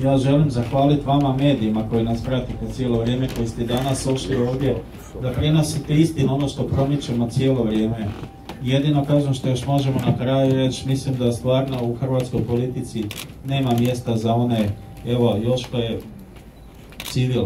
Ja želim zahvaliti vama medijima koji nas pratite cijelo vrijeme, koji ste danas došli ovdje da prenosite istinu, ono što promičemo cijelo vrijeme. Jedino kažem što još možemo na kraju reći, mislim da stvarno u hrvatskoj politici nema mjesta za one, evo Joško je civil,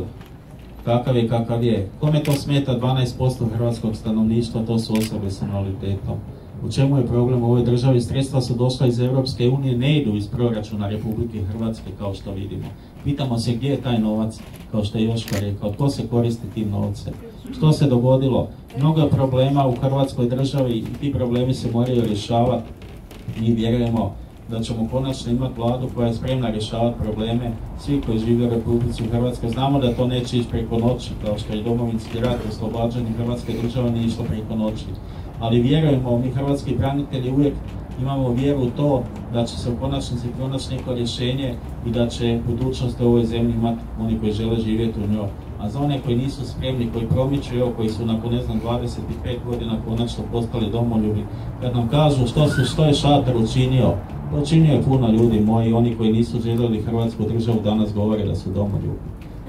kakav je. Kome to smeta 12% hrvatskog stanovništva, to su osobe s invaliditetom. U čemu je problem u ovoj državi? Sredstva su došla iz Europske unije, ne idu iz proračuna Republike Hrvatske kao što vidimo. Pitamo se gdje je taj novac, kao što je Joško rekao, tko se koristi tim novcem. Što se dogodilo? Mnogo problema u Hrvatskoj državi i ti problemi se moraju rješavati. Mi vjerujemo da ćemo konačno imati vladu koja je spremna rješavati probleme svi koji žive u Republici Hrvatskoj. Znamo da to neće ići preko noći, kao što je Domovinski rat, oslobađanje Hrvatske države nije išlo preko noći. Ali vjerujemo, mi hrvatski branitelji uvijek imamo vjeru u to da će se u konačnici pronaći neko rješenje i da će budućnost u ovoj zemlji imati oni koji žele živjeti u njoj. A za one koji nisu spremni, koji promiču, evo koji su nakon 25 godina konačno postali domoljubi, kad nam kažu što je Šator učinio, učinio je puno ljudi moji, oni koji nisu željeli Hrvatsku državu danas govore da su domoljubi.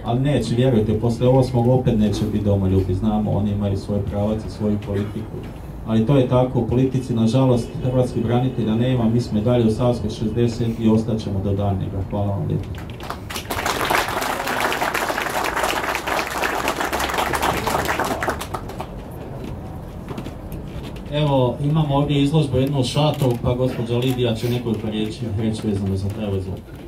Ali neće, vjerujte, posle ovo smo opet neće biti domoljubi, znamo, oni imaju svoj pravac i svoju politiku. Ali to je tako, u politici, nažalost, hrvatskih branitelja nema, mi smo dalje u Savskoj 60 i ostaćemo do daljnjega. Hvala vam lijepo. Evo, imamo ovdje izložbu jednu u Šatoru, pa gospođa Lidija će nekoliko riječi reći vezano za taj izložbu.